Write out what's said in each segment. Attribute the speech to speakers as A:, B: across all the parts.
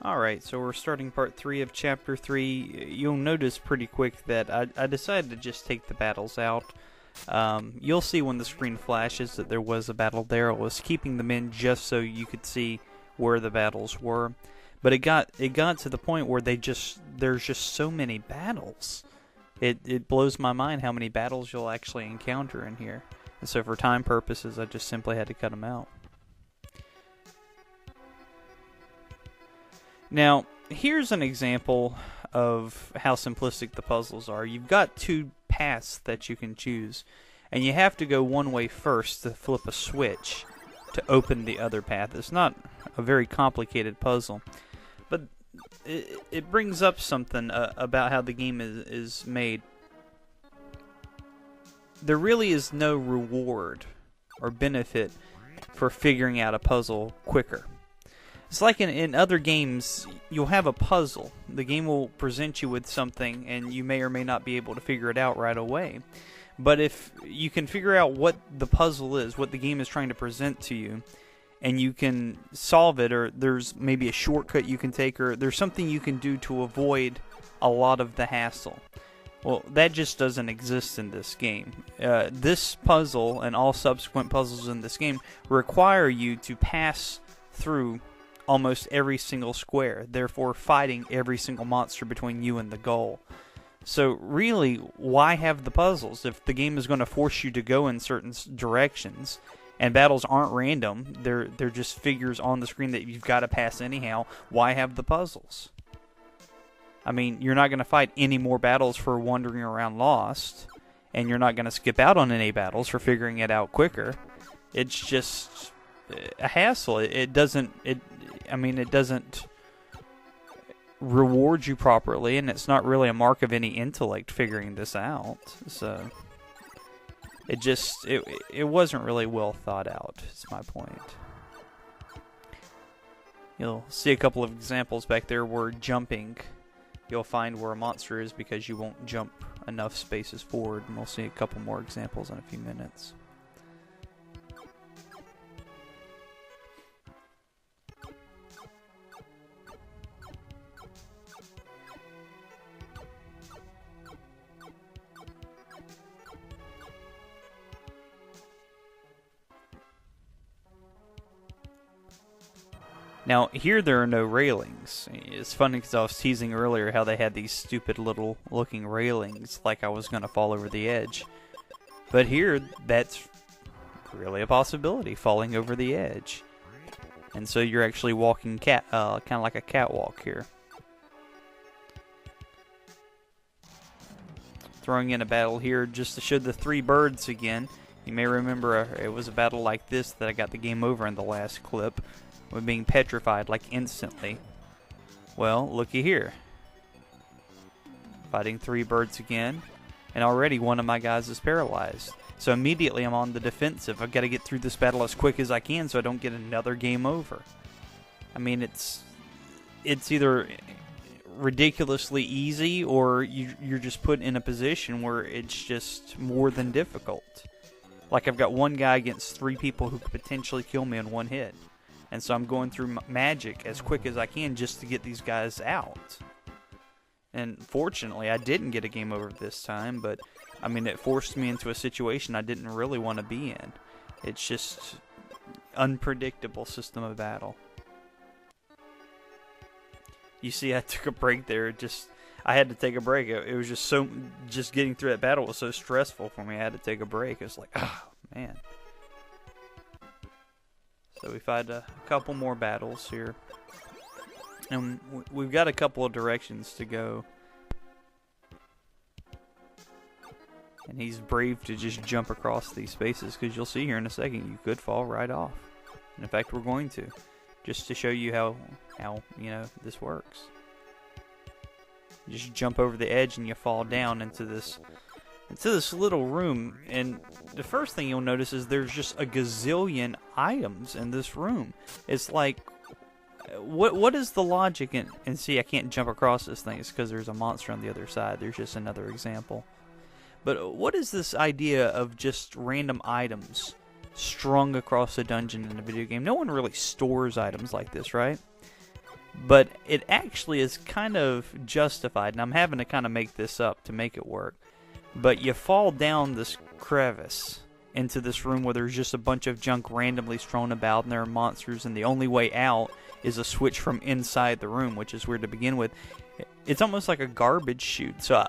A: Alright, so we're starting part 3 of chapter 3. You'll notice pretty quick that I decided to just take the battles out. You'll see when the screen flashes that there was a battle there. I was keeping them in just so you could see where the battles were. But it got to the point where there's just so many battles. It blows my mind how many battles you'll actually encounter in here. And so for time purposes, I just simply had to cut them out. Now, here's an example of how simplistic the puzzles are. You've got two paths that you can choose, and you have to go one way first to flip a switch to open the other path. It's not a very complicated puzzle, but it brings up something about how the game is made. There really is no reward or benefit for figuring out a puzzle quicker. It's like in other games, you'll have a puzzle. The game will present you with something, and you may or may not be able to figure it out right away. But if you can figure out what the puzzle is, what the game is trying to present to you, and you can solve it, or there's maybe a shortcut you can take, or there's something you can do to avoid a lot of the hassle. Well, that just doesn't exist in this game. This puzzle, and all subsequent puzzles in this game, require you to pass through almost every single square, therefore fighting every single monster between you and the goal. So really, why have the puzzles? If the game is going to force you to go in certain directions, and battles aren't random, they're just figures on the screen that you've got to pass anyhow, why have the puzzles? I mean, you're not going to fight any more battles for wandering around lost, and you're not going to skip out on any battles for figuring it out quicker. It's just a hassle. It doesn't reward you properly, and it's not really a mark of any intellect figuring this out. So it wasn't really well thought out, is my point. You'll see a couple of examples back there where jumping, you'll find where a monster is because you won't jump enough spaces forward, and we'll see a couple more examples in a few minutes. Now, here there are no railings. It's funny because I was teasing earlier how they had these stupid little looking railings like I was going to fall over the edge. But here, that's really a possibility, falling over the edge. And so you're actually walking kind of like a catwalk here. Throwing in a battle here just to show the three birds again. You may remember it was a battle like this that I got the game over in the last clip, with being petrified like instantly. Well, looky here. Fighting three birds again, and already one of my guys is paralyzed. So immediately I'm on the defensive. I've got to get through this battle as quick as I can so I don't get another game over. I mean, it's either ridiculously easy or you're just put in a position where it's just more than difficult. Like I've got one guy against three people who could potentially kill me in one hit. And so I'm going through magic as quick as I can just to get these guys out. And fortunately, I didn't get a game over this time, but I mean, it forced me into a situation I didn't really want to be in. It's just unpredictable system of battle. You see, I took a break there. I had to take a break. It was just getting through that battle was so stressful for me. I had to take a break. It was like, oh man. So we've had a couple more battles here. And we've got a couple of directions to go. And he's brave to just jump across these spaces, because you'll see here in a second you could fall right off. And in fact, we're going to. Just to show you how this works. You just jump over the edge and you fall down into this little room, and the first thing you'll notice is there's just a gazillion items in this room. It's like, what is the logic in, and see, I can't jump across this thing. It's because there's a monster on the other side. There's just another example. But what is this idea of just random items strung across a dungeon in a video game? No one really stores items like this, right? But it actually is kind of justified, and I'm having to kind of make this up to make it work. But you fall down this crevice into this room where there's just a bunch of junk randomly strewn about, and there are monsters, and the only way out is a switch from inside the room, which is weird to begin with. It's almost like a garbage chute, so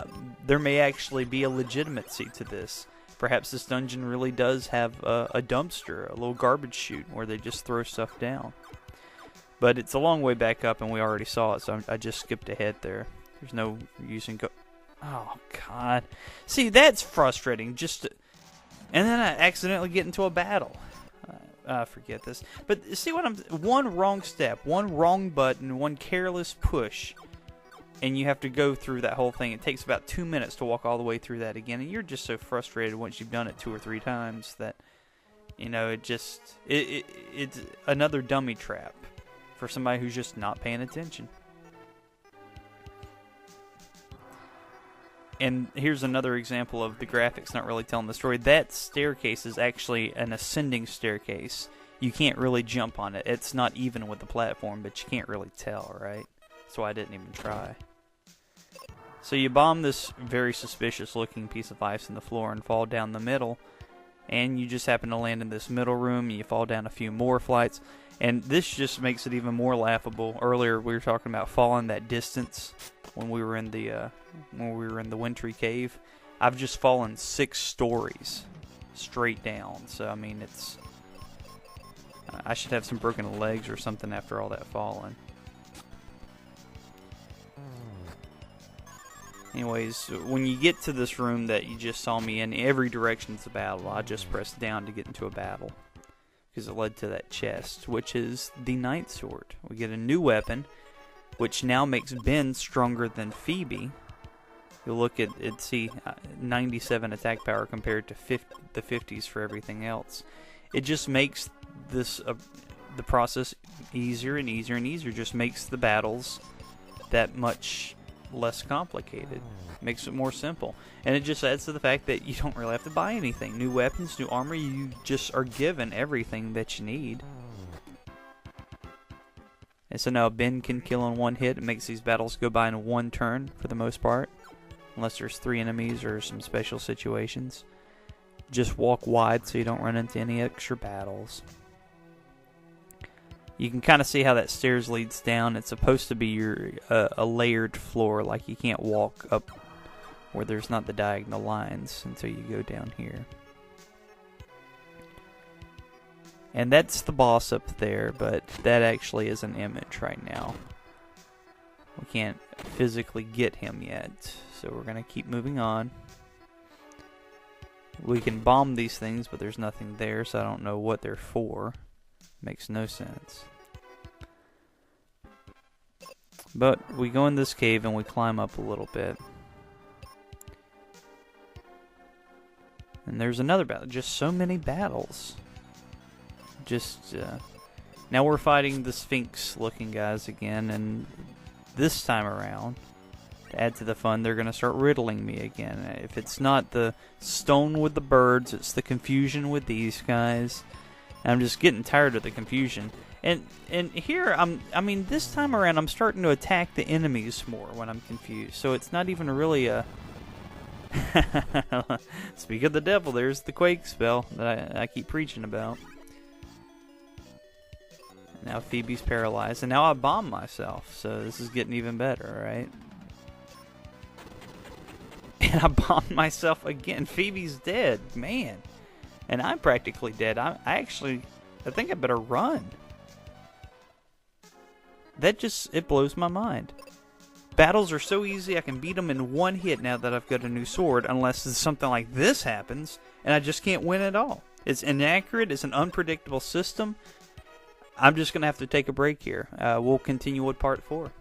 A: there may actually be a legitimacy to this. Perhaps this dungeon really does have a dumpster, a little garbage chute, where they just throw stuff down. But it's a long way back up, and we already saw it, so I just skipped ahead there. There's no use in Oh, God. See, that's frustrating. And then I accidentally get into a battle. Forget this. But see what one wrong step, one wrong button, one careless push, and you have to go through that whole thing. It takes about 2 minutes to walk all the way through that again, and you're just so frustrated once you've done it 2 or 3 times that, it's another dummy trap for somebody who's just not paying attention. And here's another example of the graphics not really telling the story. That staircase is actually an ascending staircase. You can't really jump on it. It's not even with the platform, but you can't really tell, right? That's why I didn't even try. So you bomb this very suspicious looking piece of ice in the floor and fall down the middle. And you just happen to land in this middle room, and you fall down a few more flights. And this just makes it even more laughable. Earlier we were talking about falling that distance when we were in the wintry cave. I've just fallen 6 stories straight down. So I mean, I should have some broken legs or something after all that falling. Anyways, when you get to this room that you just saw me in, every direction's a battle. I just pressed down to get into a battle, because it led to that chest, which is the Night Sword. We get a new weapon, which now makes Ben stronger than Phoebe. You look at it, see 97 attack power compared to the 50s for everything else. It just makes this the process easier and easier and easier. Just makes the battles that much less complicated. Makes it more simple. And it just adds to the fact that you don't really have to buy anything. New weapons, new armor, you just are given everything that you need. And so now Ben can kill in one hit. It makes these battles go by in one turn for the most part. Unless there's 3 enemies or some special situations. Just walk wide so you don't run into any extra battles. You can kind of see how that stairs leads down. It's supposed to be a layered floor, like you can't walk up where there's not the diagonal lines until you go down here. And that's the boss up there, but that actually is an image right now. We can't physically get him yet, so we're going to keep moving on. We can bomb these things, but there's nothing there, so I don't know what they're for. Makes no sense. But we go in this cave and we climb up a little bit. And there's another battle. Just so many battles. Now we're fighting the Sphinx looking guys again, and this time around, to add to the fun, they're going to start riddling me again. If it's not the stone with the birds, it's the confusion with these guys. I'm just getting tired of the confusion. And here, this time around, I'm starting to attack the enemies more when I'm confused. So it's not even really a... Speak of the devil, there's the quake spell that I keep preaching about. Now Phoebe's paralyzed, and now I bomb myself. So this is getting even better, right? And I bombed myself again. Phoebe's dead, man. And I'm practically dead. I think I better run. It blows my mind. Battles are so easy, I can beat them in one hit now that I've got a new sword, unless something like this happens, and I just can't win at all. It's inaccurate, it's an unpredictable system. I'm just going to have to take a break here. We'll continue with part 4.